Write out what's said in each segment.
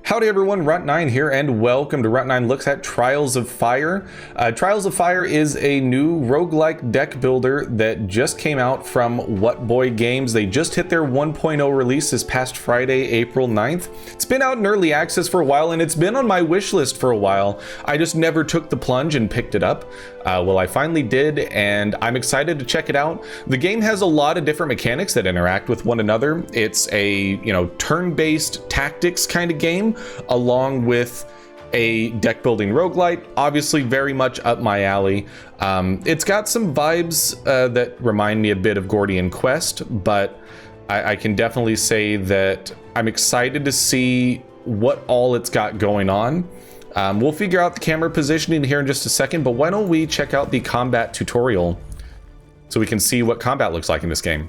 Howdy everyone, Runt9 here, and welcome to Runt9 Looks at Trials of Fire. Trials of Fire is a new roguelike deck builder that just came out from What Boy Games. They just hit their 1.0 release this past Friday, April 9th. It's been out in early access for a while, and it's been on my wish list for a while. I just never took the plunge and picked it up. Well, I finally did, and I'm excited to check it out. The game has a lot of different mechanics that interact with one another. It's a, turn-based tactics kind of game, along with a deck building roguelite, obviously very much up my alley. It's got some vibes that remind me a bit of Gordian Quest, but I can definitely say that I'm excited to see what all it's got going on. We'll figure out the camera positioning here in just a second, but why don't we check out the combat tutorial so we can see what combat looks like in this game.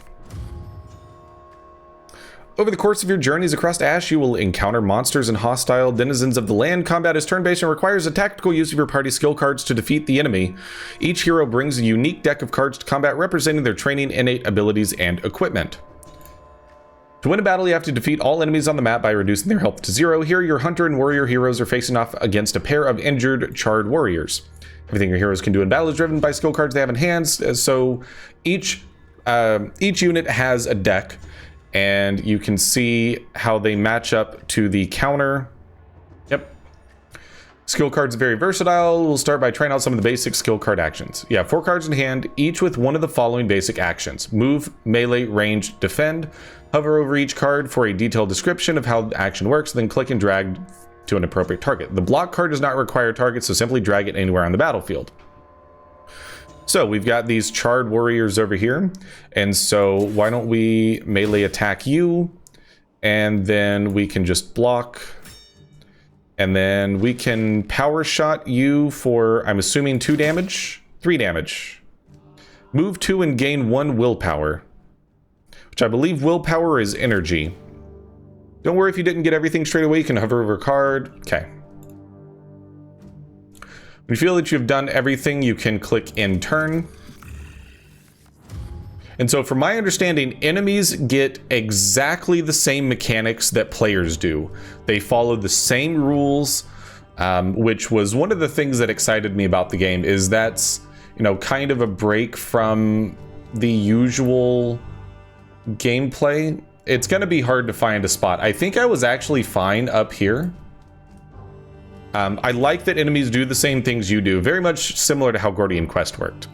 Over the course of your journeys across Ash, you will encounter monsters and hostile denizens of the land. Combat is turn-based and requires a tactical use of your party skill cards to defeat the enemy. Each hero brings a unique deck of cards to combat, representing their training, innate abilities, and equipment. To win a battle, you have to defeat all enemies on the map by reducing their health to 0. Here, your hunter and warrior heroes are facing off against a pair of injured, charred warriors. Everything your heroes can do in battle is driven by skill cards they have in hands, so each unit has a deck, and you can see how they match up to the counter. Yep. Skill cards are very versatile. We'll start by trying out some of the basic skill card actions. You have 4 cards in hand, each with one of the following basic actions: move, melee, range, defend. Hover over each card for a detailed description of how the action works, then click and drag to an appropriate target. The block card does not require a target, so simply drag it anywhere on the battlefield. So we've got these charred warriors over here, and so why don't we melee attack you, and then we can just block, and then we can power shot you for, I'm assuming, 2 damage, 3 damage. Move 2 and gain 1 willpower, which I believe willpower is energy. Don't worry if you didn't get everything straight away, you can hover over a card. Okay. When you feel that you've done everything, you can click in turn. And so from my understanding, enemies get exactly the same mechanics that players do. They follow the same rules, which was one of the things that excited me about the game, is that's, kind of a break from the usual gameplay. It's going to be hard to find a spot. I think I was actually fine up here. I like that enemies do the same things you do, very much similar to how Gordian Quest worked.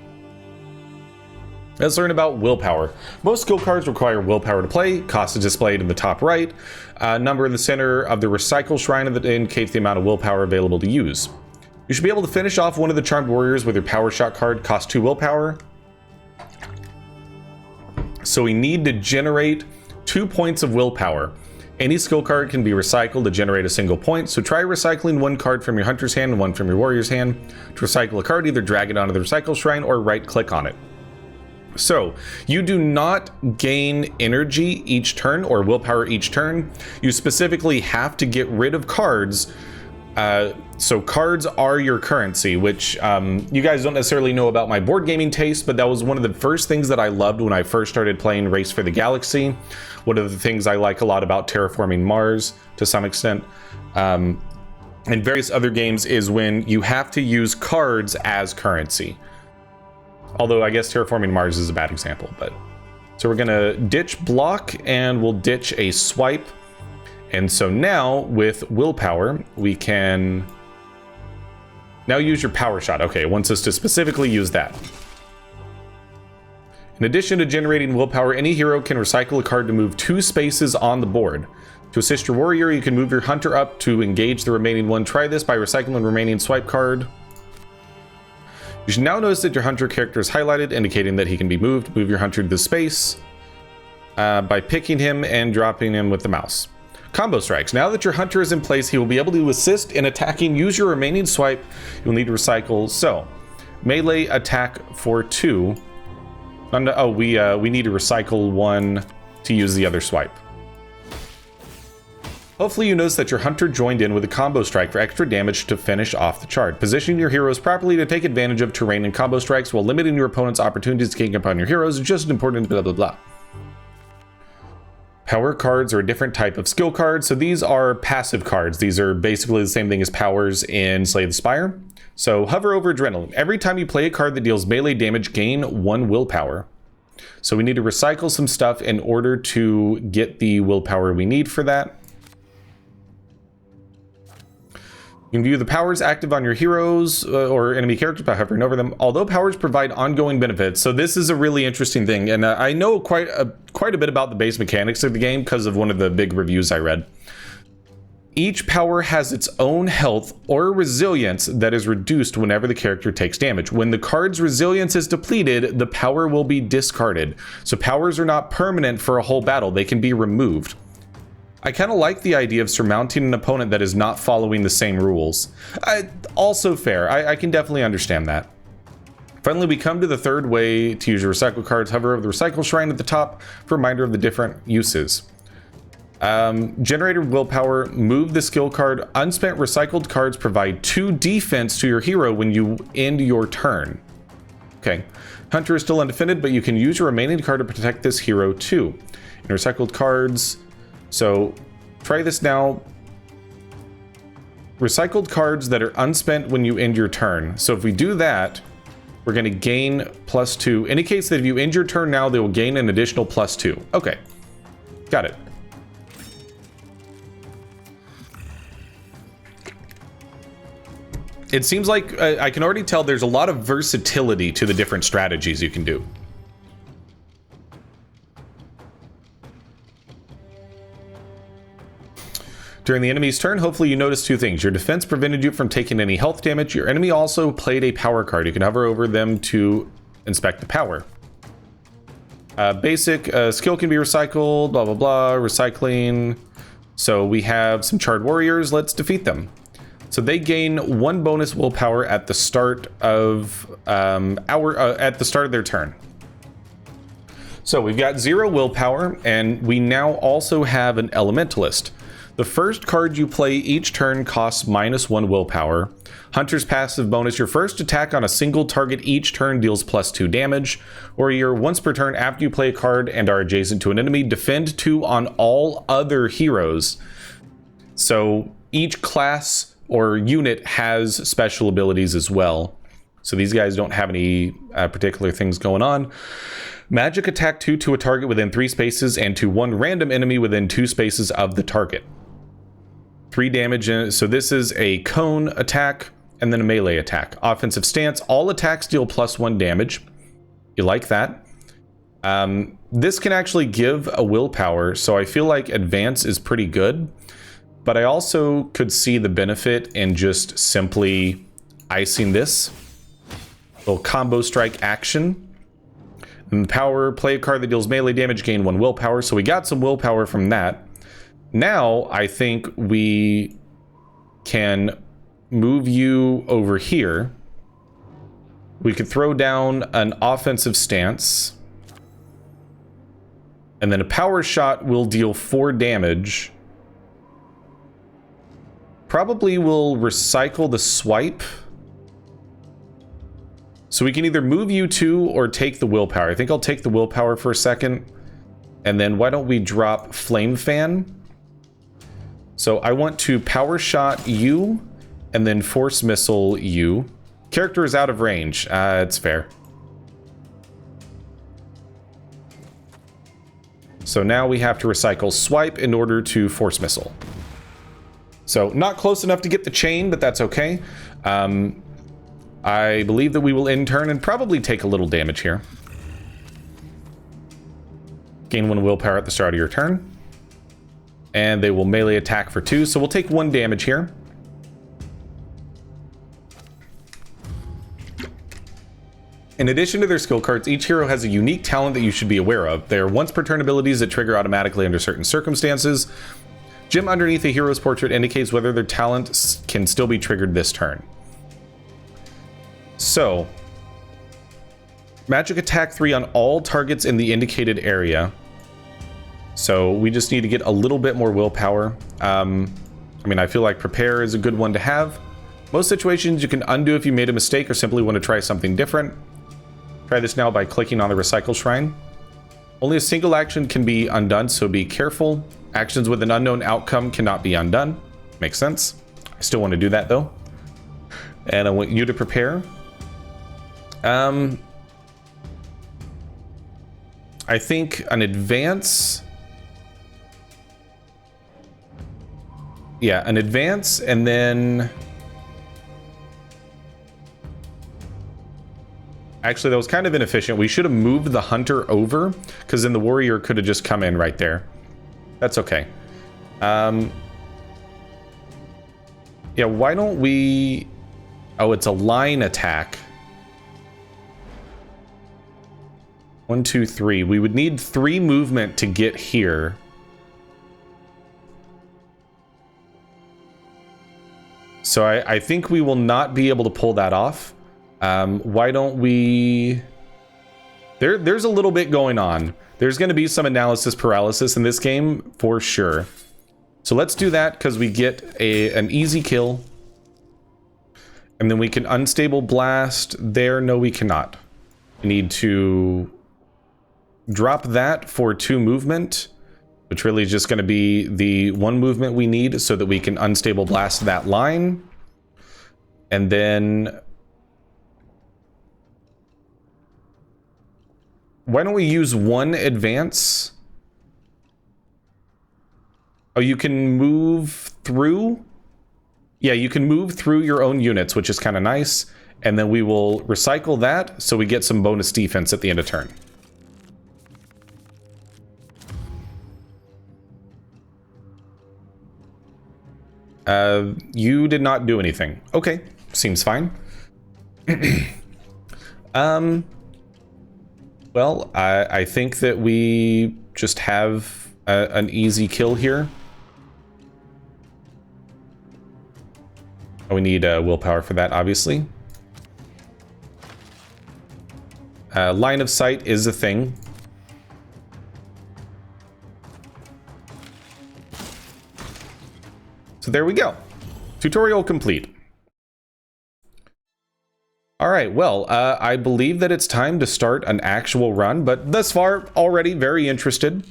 Let's learn about willpower. Most skill cards require willpower to play. Cost is displayed in the top right. Number in the center of the recycle shrine that indicates the amount of willpower available to use. You should be able to finish off one of the charmed warriors with your power shot card. Cost 2 willpower. So we need to generate 2 points of willpower. Any skill card can be recycled to generate a single point, so try recycling 1 card from your hunter's hand and 1 from your warrior's hand. To recycle a card, either drag it onto the recycle shrine or right click on it. So you do not gain energy each turn or willpower each turn. You specifically have to get rid of cards. So cards are your currency, which you guys don't necessarily know about my board gaming taste, but that was one of the first things that I loved when I first started playing Race for the Galaxy. One of the things I like a lot about Terraforming Mars to some extent, and various other games, is when you have to use cards as currency. Although I guess Terraforming Mars is a bad example, but. So we're gonna ditch block and we'll ditch a swipe. And so now with willpower, we can now use your power shot. Okay, it wants us to specifically use that. In addition to generating willpower, any hero can recycle a card to move 2 spaces on the board. To assist your warrior, you can move your hunter up to engage the remaining one. Try this by recycling the remaining swipe card. You should now notice that your hunter character is highlighted, indicating that he can be moved. Move your hunter to the space by picking him and dropping him with the mouse. Combo strikes. Now that your hunter is in place, he will be able to assist in attacking. Use your remaining swipe. You'll need to recycle. So, melee attack for 2. Oh, we need to recycle 1 to use the other swipe. Hopefully you notice that your hunter joined in with a combo strike for extra damage to finish off the chart. Positioning your heroes properly to take advantage of terrain and combo strikes while limiting your opponent's opportunities to gain upon your heroes is just as important, blah blah blah. Power cards are a different type of skill card. So these are passive cards. These are basically the same thing as powers in Slay the Spire. So hover over Adrenaline. Every time you play a card that deals melee damage, gain 1 willpower. So we need to recycle some stuff in order to get the willpower we need for that. You can view the powers active on your heroes or enemy characters by hovering over them. Although powers provide ongoing benefits, so this is a really interesting thing, and I know quite a bit about the base mechanics of the game because of one of the big reviews I read. Each power has its own health or resilience that is reduced whenever the character takes damage. When the card's resilience is depleted, the power will be discarded. So powers are not permanent for a whole battle, they can be removed. I kind of like the idea of surmounting an opponent that is not following the same rules. Also fair, I can definitely understand that. Finally, we come to the third way to use your recycle cards. Hover over the recycle shrine at the top for a reminder of the different uses. Generated willpower, move the skill card. Unspent recycled cards provide 2 defense to your hero when you end your turn. Okay, Hunter is still undefended, but you can use your remaining card to protect this hero too. And recycled cards, so try this now. Recycled cards that are unspent when you end your turn. So if we do that, we're going to gain +2. Indicates that if you end your turn now, they will gain an additional +2. Okay, got it. It seems like I can already tell there's a lot of versatility to the different strategies you can do. During the enemy's turn, hopefully you notice 2 things. Your defense prevented you from taking any health damage. Your enemy also played a power card. You can hover over them to inspect the power. Basic skill can be recycled, blah, blah, blah, recycling. So we have some charred warriors. Let's defeat them. So they gain 1 bonus willpower at the start of their turn. So we've got 0 willpower, and we now also have an elementalist. The first card you play each turn costs -1 willpower. Hunter's passive bonus, your first attack on a single target each turn deals +2 damage, or your once per turn after you play a card and are adjacent to an enemy, defend 2 on all other heroes. So each class or unit has special abilities as well. So these guys don't have any particular things going on. Magic attack 2 to a target within 3 spaces and to 1 random enemy within 2 spaces of the target. 3 damage. So this is a cone attack and then a melee attack. Offensive stance, all attacks deal +1 damage. You like that. This can actually give a willpower, so I feel like advance is pretty good. But I also could see the benefit in just simply icing this. Little combo strike action. And power, play a card that deals melee damage, gain 1 willpower. So we got some willpower from that. Now I think we can move you over here. We could throw down an offensive stance. And then a power shot will deal 4 damage. Probably will recycle the swipe. So we can either move you 2 or take the willpower. I think I'll take the willpower for a second. And then why don't we drop Flame Fan? So I want to power shot you and then force missile you. Character is out of range. It's fair. So now we have to recycle swipe in order to force missile. So not close enough to get the chain, but that's okay. I believe that we will end turn and probably take a little damage here. Gain 1 willpower at the start of your turn. And they will melee attack for 2, so we'll take 1 damage here. In addition to their skill cards, each hero has a unique talent that you should be aware of. They are once per turn abilities that trigger automatically under certain circumstances. Gem underneath a hero's portrait indicates whether their talent can still be triggered this turn. So, magic attack 3 on all targets in the indicated area. So we just need to get a little bit more willpower. I mean, I feel like prepare is a good one to have. Most situations you can undo if you made a mistake or simply want to try something different. Try this now by clicking on the recycle shrine. Only a single action can be undone, so be careful. Actions with an unknown outcome cannot be undone. Makes sense. I still want to do that though. And I want you to prepare. I think an advance. Yeah, an advance, and then... Actually, that was kind of inefficient. We should have moved the hunter over, because then the warrior could have just come in right there. That's okay. Yeah, why don't we... Oh, it's a line attack. 1, 2, 3. We would need 3 movement to get here. So I think we will not be able to pull that off. Why don't we... There's a little bit going on. There's going to be some analysis paralysis in this game, for sure. So let's do that, because we get an easy kill. And then we can unstable blast there. No, we cannot. We need to drop that for 2 movement, which really is just going to be the 1 movement we need so that we can unstable blast that line. And then... Why don't we use 1 advance? Oh, you can move through? Yeah, you can move through your own units, which is kind of nice. And then we will recycle that so we get some bonus defense at the end of turn. You did not do anything. Okay, seems fine. Well, I think that we just have an easy kill here. We need willpower for that, obviously. Line of sight is a thing. So there we go. Tutorial complete. All right, well, I believe that it's time to start an actual run, but thus far, already very interested.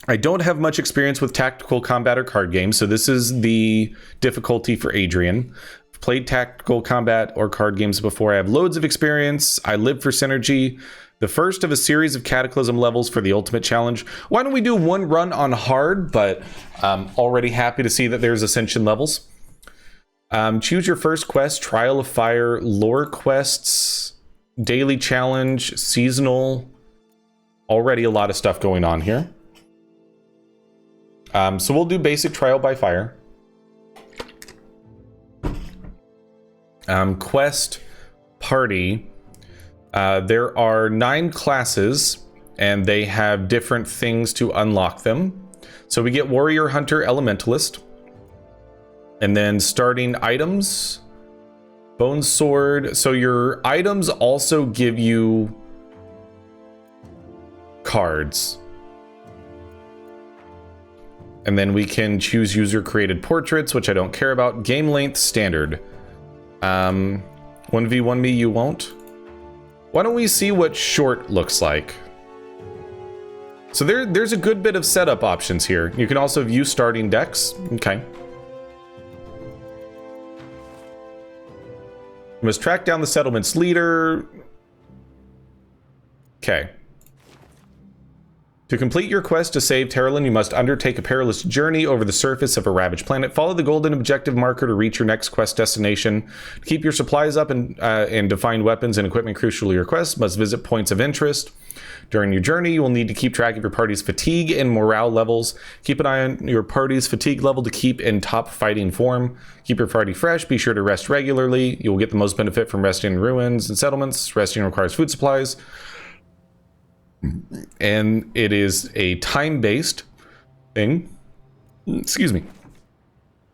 I don't have much experience with tactical combat or card games, so this is the difficulty for Adrian. I've played tactical combat or card games before. I have loads of experience. I live for synergy. The first of a series of Cataclysm levels for the Ultimate Challenge. Why don't we do 1 run on hard, but I'm already happy to see that there's Ascension levels. Choose your first quest, Trial of Fire, lore quests, daily challenge, seasonal. Already a lot of stuff going on here. So we'll do basic Trial by Fire. Quest, party. There are 9 classes, and they have different things to unlock them. So we get Warrior, Hunter, Elementalist. And then starting items, Bone Sword. So your items also give you cards. And then we can choose user-created portraits, which I don't care about. Game length, standard. 1v1 me, you won't. Why don't we see what short looks like? So there's a good bit of setup options here. You can also view starting decks. Okay. We must track down the settlement's leader. Okay. To complete your quest to save Terralyn, you must undertake a perilous journey over the surface of a ravaged planet. Follow the golden objective marker to reach your next quest destination. To keep your supplies up and to find weapons and equipment crucial to your quest, must visit points of interest. During your journey, you will need to keep track of your party's fatigue and morale levels. Keep an eye on your party's fatigue level to keep in top fighting form. Keep your party fresh. Be sure to rest regularly. You will get the most benefit from resting in ruins and settlements. Resting requires food supplies. And it is a time-based thing. Excuse me.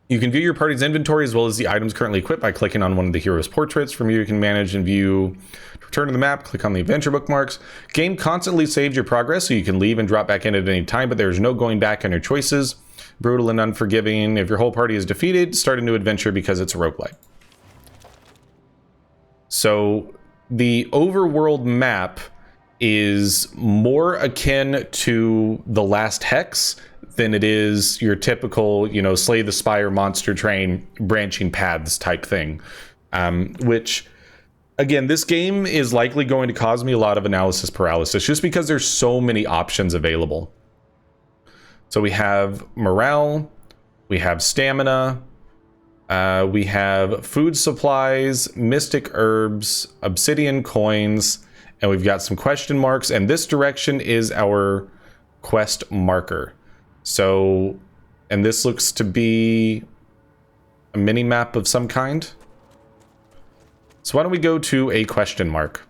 You can view your party's inventory as well as the items currently equipped by clicking on one of the hero's portraits. From here, you can manage and view. To return to the map, click on the adventure bookmarks. Game constantly saves your progress, so you can leave and drop back in at any time, but there's no going back on your choices. Brutal and unforgiving. If your whole party is defeated, start a new adventure because it's a roguelike. So the Overworld Map is more akin to the last Hex than it is your typical, you know, Slay the Spire monster train branching paths type thing. Which, again, this game is likely going to cause me a lot of analysis paralysis just because there's so many options available. So we have morale, we have stamina, we have food supplies, mystic herbs, obsidian coins, and we've got some question marks, and this direction is our quest marker. So, and this looks to be a mini map of some kind. So why don't we go to a question mark?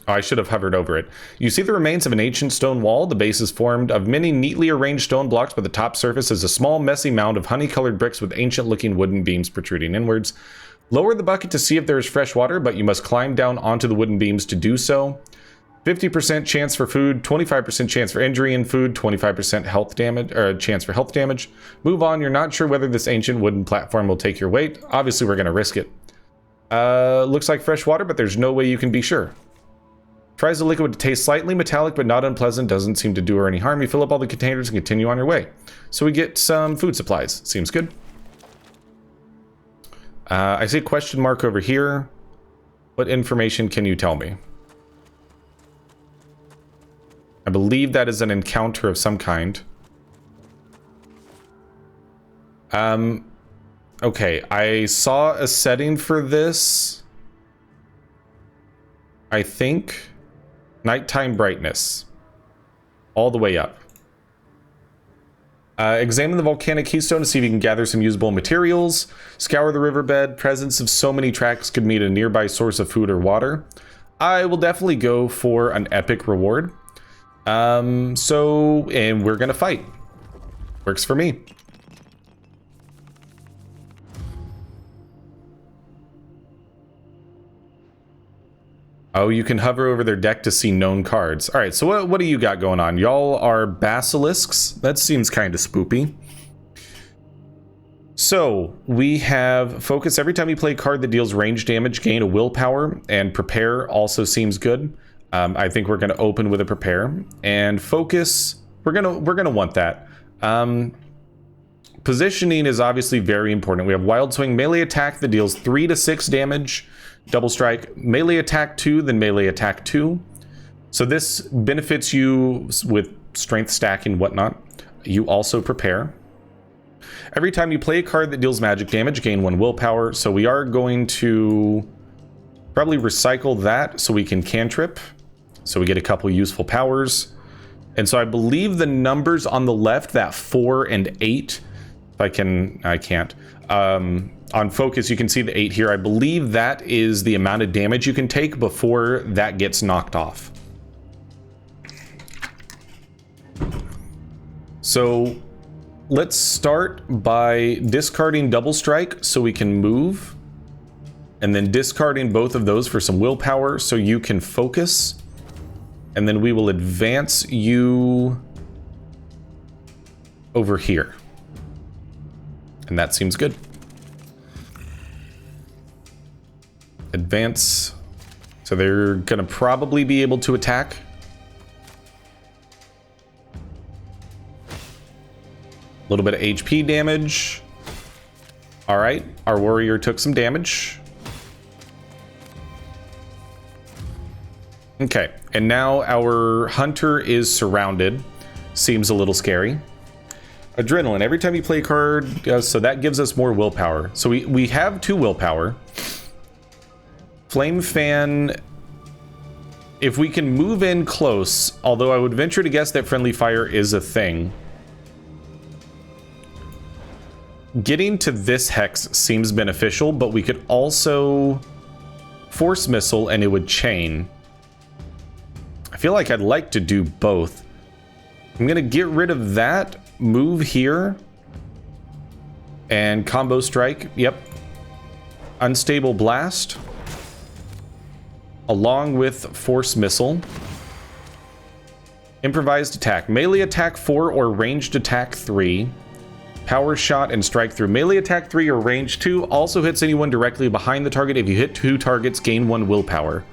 Oh, I should have hovered over it. You see the remains of an ancient stone wall. The base is formed of many neatly arranged stone blocks, but the top surface is a small, messy mound of honey-colored bricks with ancient-looking wooden beams protruding inwards. Lower the bucket to see if there is fresh water, but you must climb down onto the wooden beams to do so. 50% chance for food, 25% chance for injury in food, 25% health damage, or chance for health damage. Move on. You're not sure whether this ancient wooden platform will take your weight. Obviously, we're going to risk it. Looks like fresh water, but there's no way you can be sure. Tries the liquid to taste slightly metallic, but not unpleasant. Doesn't seem to do her any harm. You fill up all the containers and continue on your way. So we get some food supplies. Seems good. I see a question mark over here. What information can you tell me? I believe that is an encounter of some kind. Okay, I saw a setting for this. I think nighttime brightness. All the way up. Examine the volcanic keystone to see if you can gather some usable materials. Scour the riverbed. Presence of so many tracks could mean a nearby source of food or water. I will definitely go for an epic reward. And we're gonna fight. Works for me. Oh, you can hover over their deck to see known cards. All right, so what do you got going on? Y'all are basilisks? That seems kind of spoopy. So, we have focus. Every time you play a card that deals range damage, gain a willpower, and prepare also seems good. I think we're going to open with a prepare. And focus, we're gonna want that. Positioning is obviously very important. We have Wild Swing, melee attack that deals 3 to 6 damage. Double strike, melee attack 2, then melee attack 2. So this benefits you with strength stacking and whatnot. You also prepare. Every time you play a card that deals magic damage, gain 1 willpower. So we are going to probably recycle that so we can cantrip. So we get a couple useful powers. And so I believe the numbers on the left, that 4 and 8, if I can't. On focus, you can see the 8 here. I believe that is the amount of damage you can take before that gets knocked off. So let's start by discarding double strike so we can move, and then discarding both of those for some willpower so you can focus, and then we will advance you over here. And that seems good. Advance. So they're gonna probably be able to attack. A little bit of HP damage. All right, our warrior took some damage. Okay, and now our hunter is surrounded. Seems a little scary. Adrenaline. Every time you play a card, so that gives us more willpower. So we have 2 willpower. Flame Fan, if we can move in close, although I would venture to guess that friendly fire is a thing. Getting to this hex seems beneficial, but we could also force missile and it would chain. I feel like I'd like to do both. I'm gonna get rid of that, move here, and combo strike. Yep. Unstable blast. Along with force missile. Improvised attack. Melee attack 4 or ranged attack 3. Power shot and strike through. Melee attack 3 or range 2 also hits anyone directly behind the target. If you hit 2 targets, gain 1 willpower.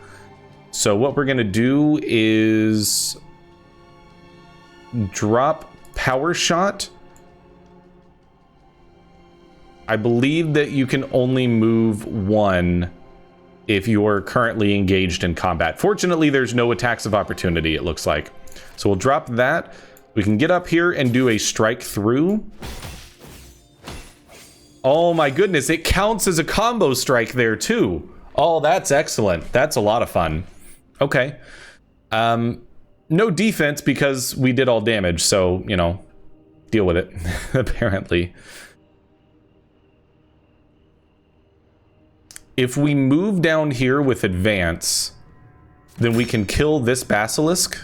So what we're gonna do is drop Power Shot. I believe that you can only move one if you're currently engaged in combat. Fortunately, there's no attacks of opportunity, it looks like. So we'll drop that. We can get up here and do a strike through. Oh my goodness, it counts as a combo strike there too. Oh, that's excellent. That's a lot of fun. Okay. No defense because we did all damage, so, you know, deal with it, apparently. If we move down here with advance, then we can kill this basilisk.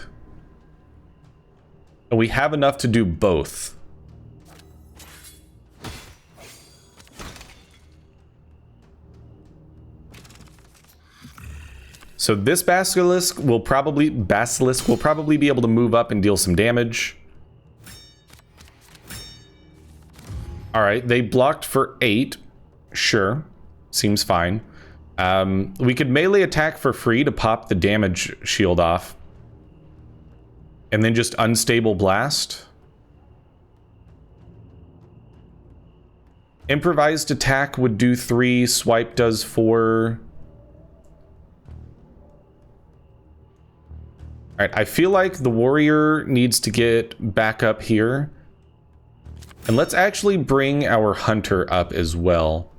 And we have enough to do both. So this basilisk will probably be able to move up and deal some damage. All right, they blocked for 8. Sure, seems fine. We could melee attack for free to pop the damage shield off. And then just unstable blast. Improvised attack would do 3, swipe does 4. All right, I feel like the warrior needs to get back up here. And let's actually bring our hunter up as well.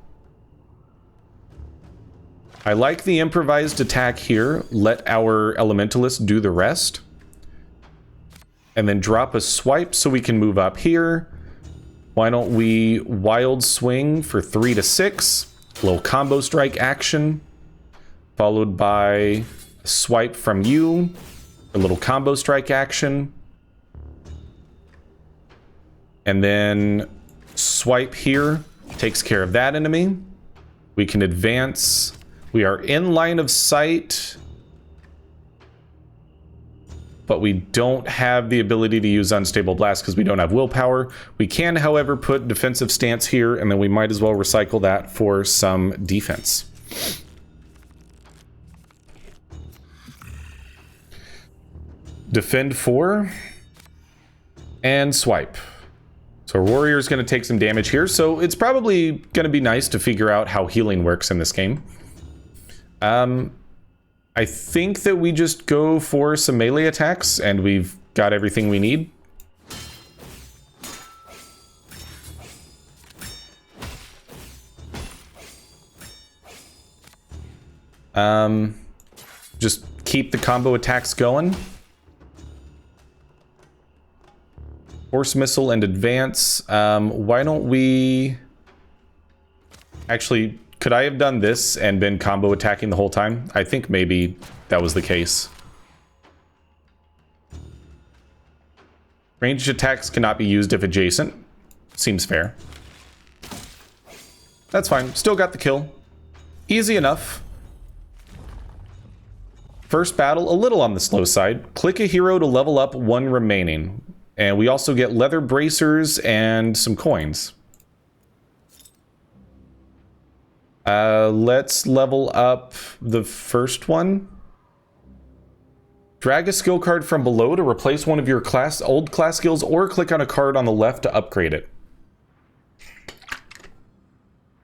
I like the improvised attack here. Let our elementalist do the rest. And then drop a swipe so we can move up here. Why don't we wild swing for 3 to 6. A little combo strike action. Followed by a swipe from you. A little combo strike action. And then swipe here. Takes care of that enemy. We can advance. We are in line of sight. But we don't have the ability to use Unstable Blast because we don't have willpower. We can, however, put defensive stance here, and then we might as well recycle that for some defense. Defend 4. And swipe. So our warrior is going to take some damage here, so it's probably going to be nice to figure out how healing works in this game. I think that we just go for some melee attacks, and we've got everything we need. Just keep the combo attacks going. Force missile and advance. Why don't we... Actually, could I have done this and been combo attacking the whole time? I think maybe that was the case. Ranged attacks cannot be used if adjacent. Seems fair. That's fine. Still got the kill. Easy enough. First battle, a little on the slow side. Click a hero to level up 1 remaining. And we also get leather bracers and some coins. Let's level up the first one. Drag a skill card from below to replace one of your old class skills, or click on a card on the left to upgrade it.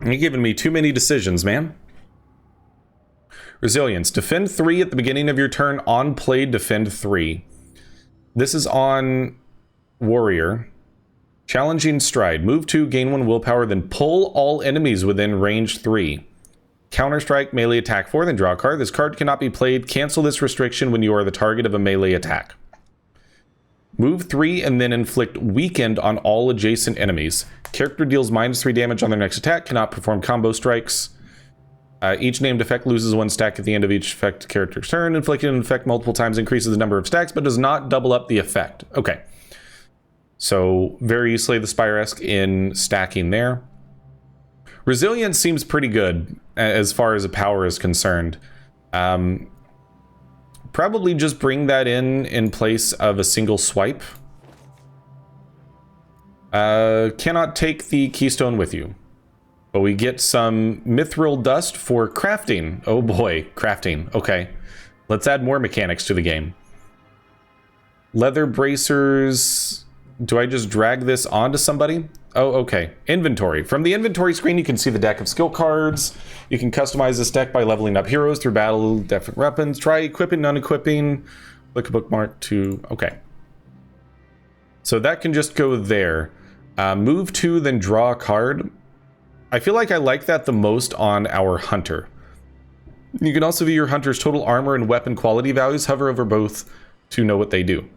You're giving me too many decisions, man. Resilience. Defend 3 at the beginning of your turn. On play, defend 3. This is on warrior. Challenging stride. Move 2, gain 1 willpower, then pull all enemies within range 3. Counter strike, melee attack 4, then draw a card. This card cannot be played. Cancel this restriction when you are the target of a melee attack. Move 3 and then inflict weakened on all adjacent enemies. Character deals -3 damage on their next attack. Cannot perform combo strikes. Each named effect loses 1 stack at the end of each effect character's turn. Inflicting an effect multiple times increases the number of stacks, but does not double up the effect. Okay. So, very Slay the Spire-esque in stacking there. Resilience seems pretty good as far as a power is concerned. Probably just bring that in place of a single swipe. Cannot take the keystone with you. But we get some mithril dust for crafting. Oh boy, crafting. Okay. Let's add more mechanics to the game. Leather bracers. Do I just drag this onto somebody? Oh, okay. Inventory. From the inventory screen, you can see the deck of skill cards. You can customize this deck by leveling up heroes through battle, different weapons. Try equipping, unequipping. Click a bookmark to... Okay. So that can just go there. Move to, then draw a card. I feel like I like that the most on our hunter. You can also view your hunter's total armor and weapon quality values. Hover over both to know what they do.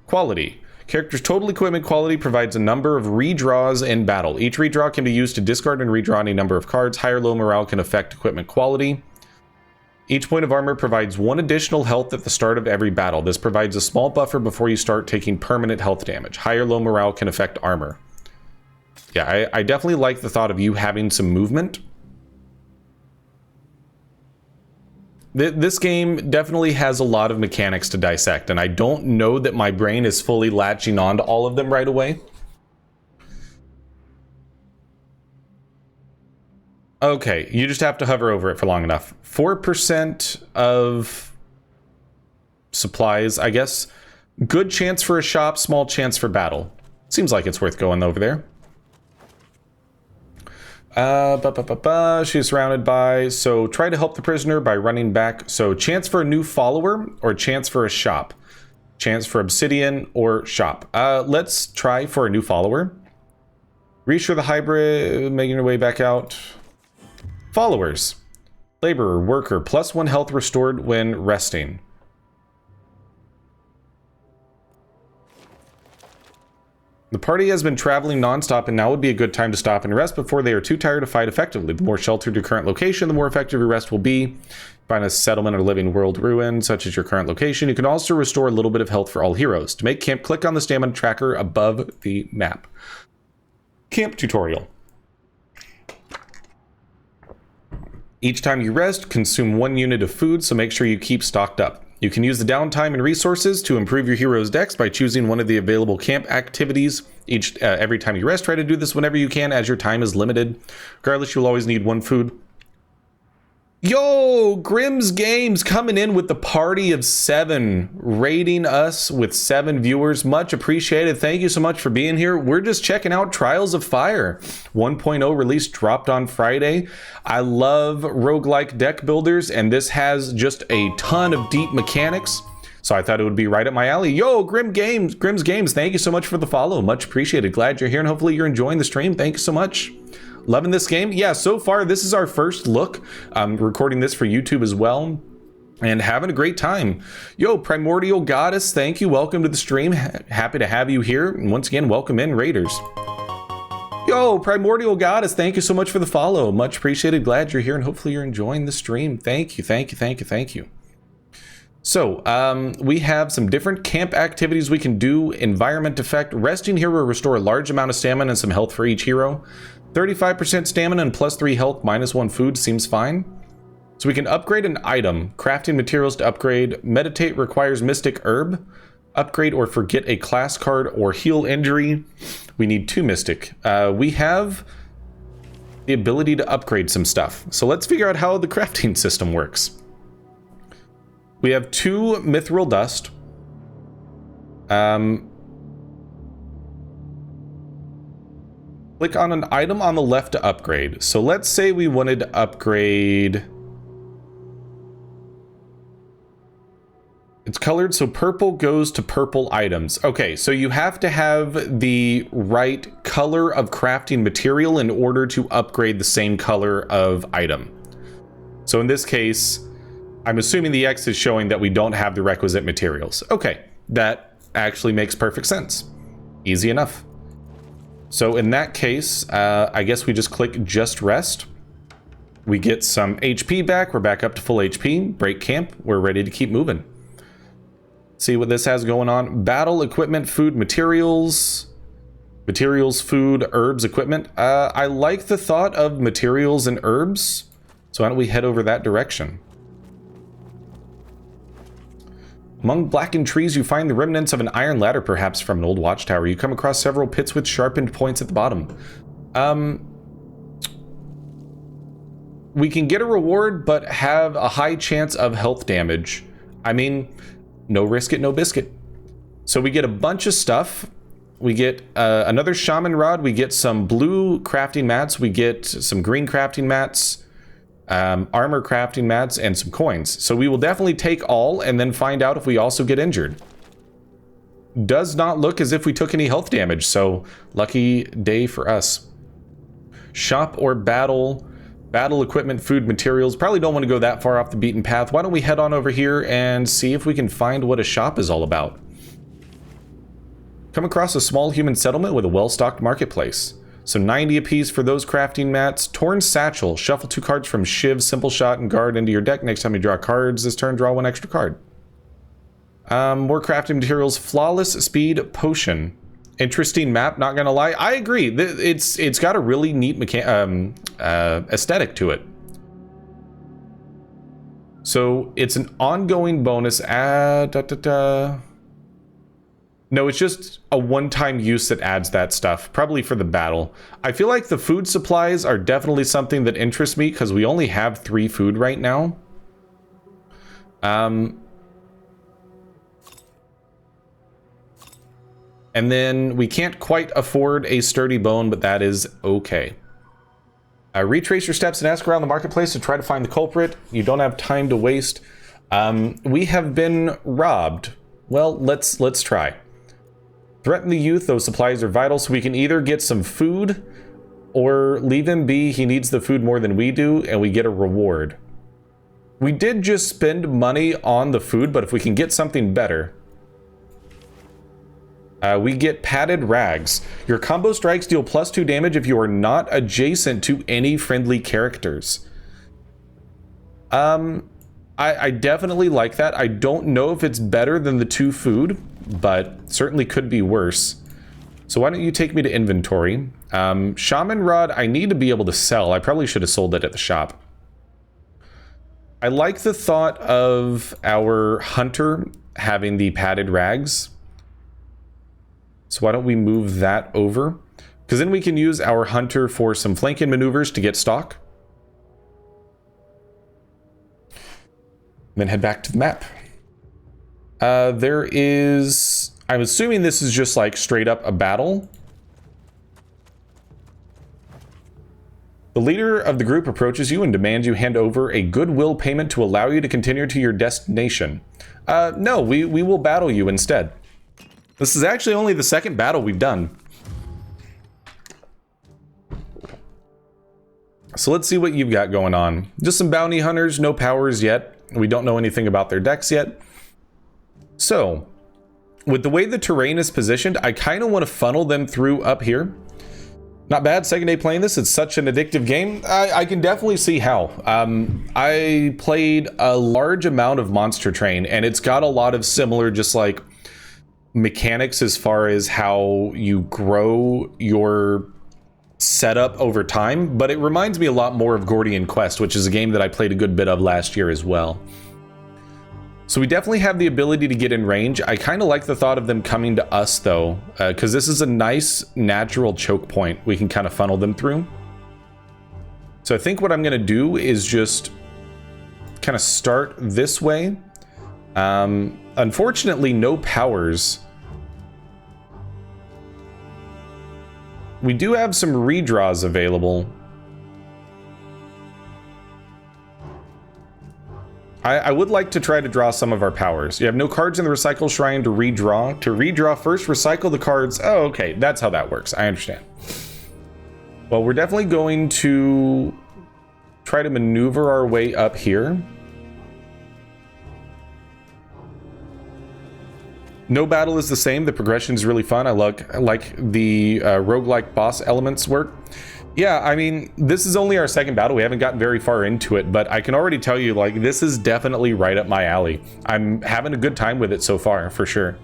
Quality. Character's total equipment quality provides a number of redraws in battle. Each redraw can be used to discard and redraw any number of cards. High or low morale can affect equipment quality. Each point of armor provides 1 additional health at the start of every battle. This provides a small buffer before you start taking permanent health damage. High or low morale can affect armor. Yeah, I definitely like the thought of you having some movement. This game definitely has a lot of mechanics to dissect, and I don't know that my brain is fully latching on to all of them right away. Okay, you just have to hover over it for long enough. 4% of supplies, I guess. Good chance for a shop, small chance for battle. Seems like it's worth going over there. She's surrounded by, so try to help the prisoner by running back. So chance for a new follower or chance for a shop. Chance for obsidian or shop. Let's try for a new follower. Reassure the hybrid, making her way back out. Followers. Laborer, worker, +1 health restored when resting. The party has been traveling non-stop, and now would be a good time to stop and rest before they are too tired to fight effectively. The more sheltered your current location, the more effective your rest will be. Find a settlement or living world ruin, such as your current location. You can also restore a little bit of health for all heroes. To make camp, click on the stamina tracker above the map. Camp tutorial. Each time you rest, consume 1 unit of food, so make sure you keep stocked up. You can use the downtime and resources to improve your hero's decks by choosing one of the available camp activities. Every time you rest, try to do this whenever you can, as your time is limited. Regardless, you'll always need 1 food. Yo, Grimm's Games coming in with the party of 7, rating us with 7 viewers. Much appreciated. Thank you so much for being here. We're just checking out Trials of Fire. 1.0 release dropped on Friday. I love roguelike deck builders, and this has just a ton of deep mechanics. So I thought it would be right up my alley. Yo, Grimm's Games, thank you so much for the follow. Much appreciated. Glad you're here, and hopefully you're enjoying the stream. Thank you so much. Loving this game. Yeah, so far this is our first look. I'm recording this for YouTube as well and having a great time. Yo, Primordial Goddess, thank you. Welcome to the stream. Happy to have you here. And once again, welcome in, Raiders. Yo, Primordial Goddess, thank you so much for the follow. Much appreciated. Glad you're here, and hopefully you're enjoying the stream. Thank you, thank you, thank you, thank you. So, we have some different camp activities we can do. Environment effect. Resting here will restore a large amount of stamina and some health for each hero. 35% stamina and +3 health, -1 food seems fine. So we can upgrade an item. Crafting materials to upgrade. Meditate requires Mystic Herb. Upgrade or forget a class card or heal injury. We need 2 Mystic. We have the ability to upgrade some stuff. So let's figure out how the crafting system works. We have 2 Mithril Dust. Click on an item on the left to upgrade. So let's say we wanted to upgrade. It's colored, so purple goes to purple items. Okay, so you have to have the right color of crafting material in order to upgrade the same color of item. So in this case, I'm assuming the X is showing that we don't have the requisite materials. Okay, that actually makes perfect sense. Easy enough. So in that case, I guess we just click just rest. We get some HP back. We're back up to full HP. Break camp. We're ready to keep moving. See what this has going on. Battle, equipment, food, materials. Materials, food, herbs, equipment. I like the thought of materials and herbs. So why don't we head over that direction? Among blackened trees, you find the remnants of an iron ladder, perhaps from an old watchtower. You come across several pits with sharpened points at the bottom. We can get a reward, but have a high chance of health damage. I mean, no risk it, no biscuit. So we get a bunch of stuff. We get another shaman rod. We get some blue crafting mats. We get some green crafting mats, armor crafting mats, and some coins. So we will definitely take all and then find out if we also get injured. Does not look as if we took any health damage, so lucky day for us. Shop or battle. Battle equipment, food, materials. Probably don't want to go that far off the beaten path. Why don't we head on over here and see if we can find what a shop is all about. Come across a small human settlement with a well-stocked marketplace. So 90 apiece for those crafting mats. Torn satchel. Shuffle 2 cards from Shiv, Simple Shot, and Guard into your deck. Next time you draw cards this turn, draw 1 extra card. More crafting materials. Flawless Speed Potion. Interesting map, not gonna lie. I agree. It's got a really neat aesthetic to it. So it's an ongoing bonus. No, it's just a one-time use that adds that stuff, probably for the battle. I feel like the food supplies are definitely something that interests me because we only have 3 food right now. And then we can't quite afford a sturdy bone, but that is okay. Retrace your steps and ask around the marketplace to try to find the culprit. You don't have time to waste. We have been robbed. Well, let's try. Threaten the youth. Those supplies are vital, so we can either get some food or leave him be. He needs the food more than we do, and we get a reward. We did just spend money on the food, but if we can get something better... we get padded rags. Your combo strikes deal +2 damage if you are not adjacent to any friendly characters. I definitely like that. I don't know if it's better than the 2 food, but certainly could be worse. So why don't you take me to inventory? Shaman rod, I need to be able to sell. I probably should have sold it at the shop. I like the thought of our hunter having the padded rags. So why don't we move that over? Because then we can use our hunter for some flanking maneuvers to get stock. Then head back to the map. There is... I'm assuming this is just like straight up a battle. The leader of the group approaches you and demands you hand over a goodwill payment to allow you to continue to your destination. No, we will battle you instead. This is actually only the 2nd battle we've done. So let's see what you've got going on. Just some bounty hunters, no powers yet. We don't know anything about their decks yet. So, with the way the terrain is positioned, I kind of want to funnel them through up here. Not bad, 2nd day playing this. It's such an addictive game. I can definitely see how. I played a large amount of Monster Train, and it's got a lot of similar just like mechanics as far as how you grow your setup over time, but it reminds me a lot more of Gordian Quest, which is a game that I played a good bit of last year as well. So we definitely have the ability to get in range. I kind of like the thought of them coming to us though, because this is a nice natural choke point we can kind of funnel them through. So I think what I'm going to do is just kind of start this way. Unfortunately, no powers. We do have some redraws available. I would like to try to draw some of our powers. You have no cards in the recycle shrine to redraw. To redraw first, recycle the cards. Oh, okay, that's how that works. I understand. Well, we're definitely going to try to maneuver our way up here. No battle is the same. The progression is really fun. I like the roguelike boss elements work. Yeah, I mean, this is only our 2nd battle. We haven't gotten very far into it, but I can already tell you, like, this is definitely right up my alley. I'm having a good time with it so far, for sure.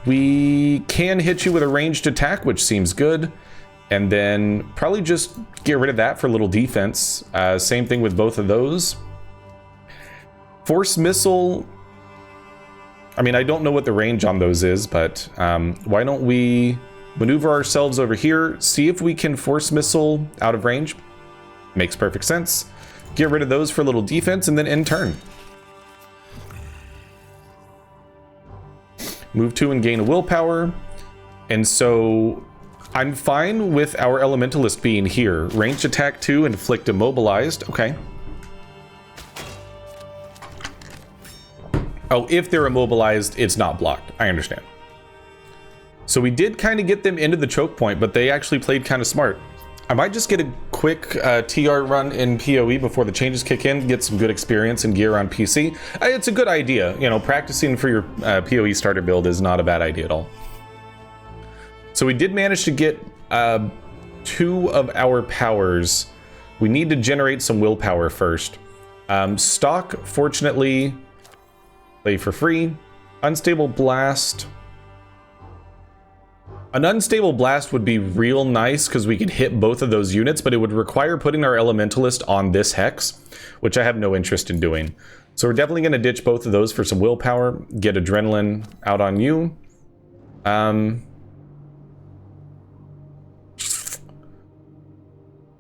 We can hit you with a ranged attack, which seems good. And then probably just get rid of that for a little defense. Same thing with both of those. Force missile... I mean, I don't know what the range on those is, but why don't we maneuver ourselves over here, see if we can force missile out of range. Makes perfect sense. Get rid of those for a little defense, and then end turn. Move 2 and gain a willpower. And so I'm fine with our Elementalist being here. Ranged attack 2, inflict immobilized. Okay. Oh, if they're immobilized, it's not blocked. I understand. So we did kind of get them into the choke point, but they actually played kind of smart. I might just get a quick TR run in PoE before the changes kick in, get some good experience and gear on PC. It's a good idea. You know, practicing for your PoE starter build is not a bad idea at all. So we did manage to get 2 of our powers. We need to generate some willpower first. Stock, fortunately, play for free. Unstable Blast. An Unstable Blast would be real nice because we could hit both of those units, but it would require putting our Elementalist on this Hex, which I have no interest in doing. So we're definitely going to ditch both of those for some willpower. Get Adrenaline out on you.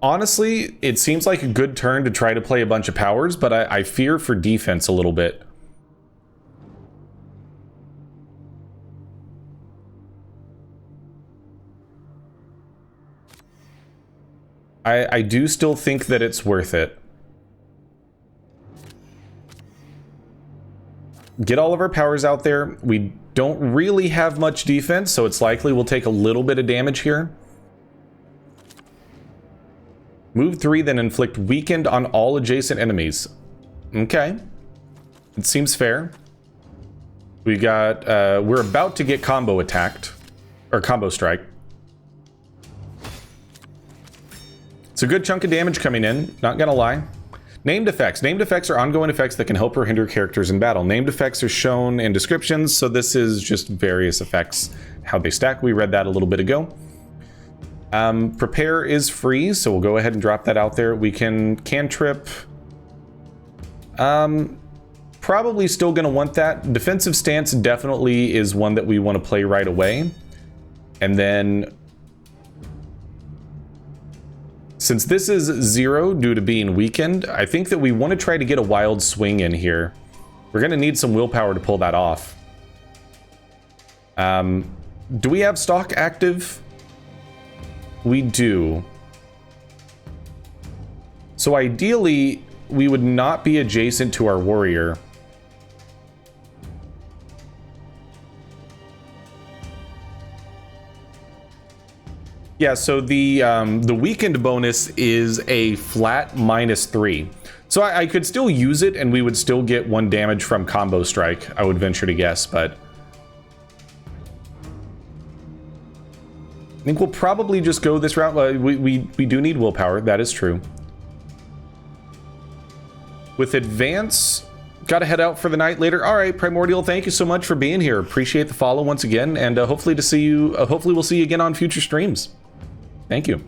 Honestly, it seems like a good turn to try to play a bunch of powers, but I fear for defense a little bit. I do still think that it's worth it. Get all of our powers out there. We don't really have much defense, so it's likely we'll take a little bit of damage here. Move 3, then inflict weakened on all adjacent enemies. Okay. It seems fair. We got, we're about to get combo attacked. Or combo strike. It's a good chunk of damage coming in, not gonna lie. Named effects. Named effects are ongoing effects that can help or hinder characters in battle. Named effects are shown in descriptions, so this is just various effects, how they stack. We read that a little bit ago. Prepare is free, so we'll go ahead and drop that out there. We can cantrip. Probably still gonna want that. Defensive stance definitely is one that we want to play right away. And then, since this is 0 due to being weakened, I think that we want to try to get a wild swing in here. We're going to need some willpower to pull that off. Do we have stock active? We do. So ideally, we would not be adjacent to our warrior. Yeah, so the weakened bonus is a flat -3. So I could still use it and we would still get 1 damage from combo strike, I would venture to guess, but I think we'll probably just go this route. We do need willpower, that is true. With advance, gotta head out for the night later. All right, Primordial, thank you so much for being here. Appreciate the follow once again, and hopefully to see you. Hopefully we'll see you again on future streams. Thank you.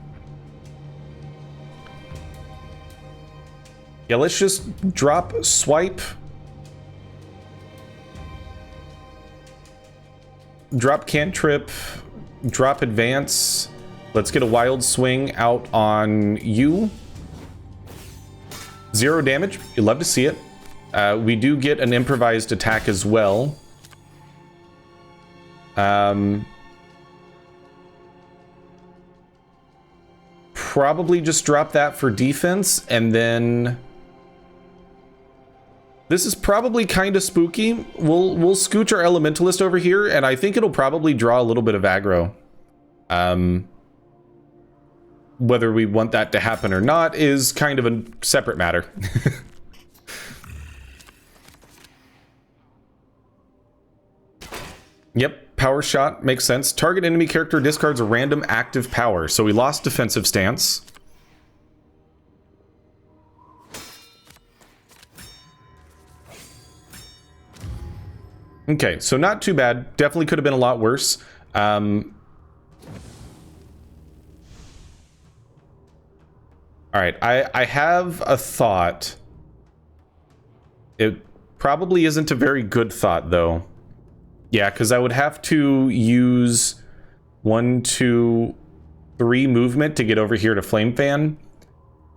Yeah, let's just drop swipe. Drop cantrip. Drop advance. Let's get a wild swing out on you. 0 damage. You'd love to see it. We do get an improvised attack as well. Probably just drop that for defense, and then this is probably kind of spooky. We'll scooch our Elementalist over here, and I think it'll probably draw a little bit of aggro. Whether we want that to happen or not is kind of a separate matter. Yep. Power shot makes sense. Target enemy character discards a random active power. So we lost defensive stance. Okay, so not too bad. Definitely could have been a lot worse. All right, I have a thought. It probably isn't a very good thought, though. Yeah, because I would have to use 1, 2, 3 movement to get over here to Flame Fan.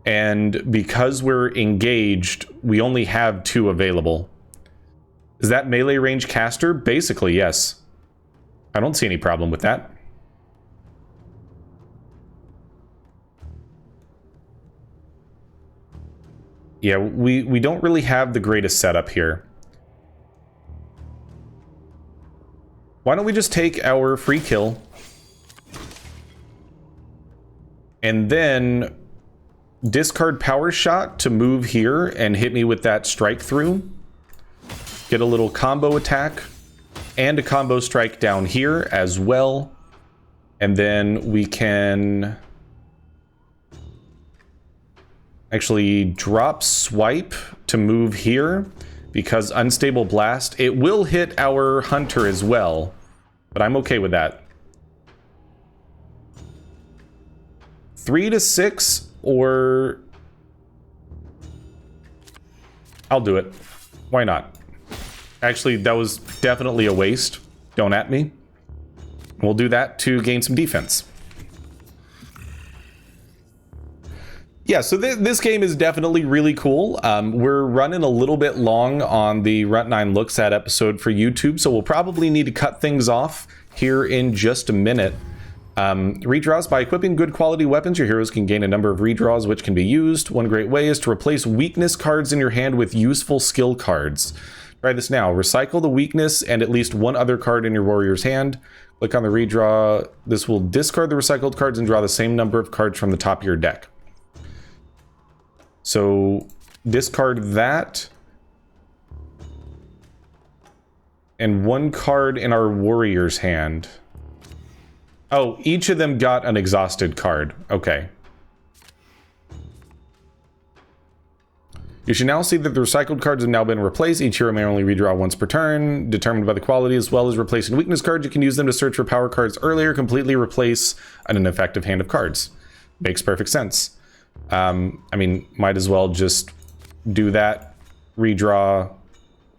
And because we're engaged, we only have 2 available. Is that melee range caster? Basically, yes. I don't see any problem with that. Yeah, we don't really have the greatest setup here. Why don't we just take our free kill and then discard power shot to move here and hit me with that strike through. Get a little combo attack and a combo strike down here as well. And then we can actually drop swipe to move here, because unstable blast, it will hit our hunter as well, but I'm okay with that. 3 to 6, or I'll do it. Why not? Actually, that was definitely a waste. Don't at me. We'll do that to gain some defense. Yeah, so this game is definitely really cool. We're running a little bit long on the Runt9 Looks At episode for YouTube, so we'll probably need to cut things off here in just a minute. Redraws. By equipping good quality weapons, your heroes can gain a number of redraws which can be used. One great way is to replace weakness cards in your hand with useful skill cards. Try this now. Recycle the weakness and at least one other card in your warrior's hand. Click on the redraw. This will discard the recycled cards and draw the same number of cards from the top of your deck. So discard that. And one card in our warrior's hand. Oh, each of them got an exhausted card. Okay. You should now see that the recycled cards have now been replaced. Each hero may only redraw once per turn, determined by the quality, as well as replacing weakness cards. You can use them to search for power cards earlier, completely replace an ineffective hand of cards. Makes perfect sense. I mean, might as well just do that, redraw,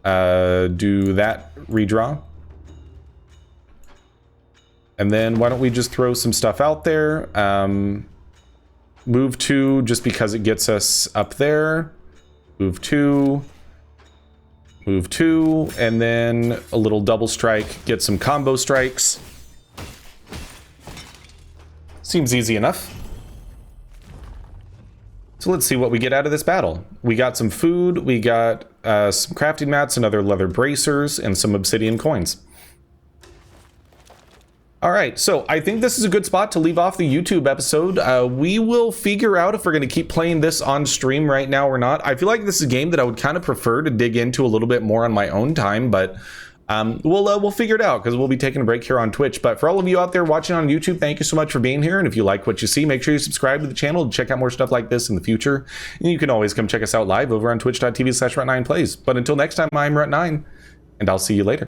do that, redraw. And then why don't we just throw some stuff out there? Move 2 just because it gets us up there. Move 2. Move 2. And then a little double strike. Get some combo strikes. Seems easy enough. So let's see what we get out of this battle. We got some food. We got some crafting mats and other leather bracers and some obsidian coins. All right, so I think this is a good spot to leave off the YouTube episode. We will figure out if we're going to keep playing this on stream right now or not. I feel like this is a game that I would kind of prefer to dig into a little bit more on my own time, but we'll figure it out because we'll be taking a break here on Twitch. But for all of you out there watching on YouTube, thank you so much for being here. And if you like what you see, make sure you subscribe to the channel to check out more stuff like this in the future. And you can always come check us out live over on twitch.tv/Runt9plays. But until next time, I'm Runt9, and I'll see you later.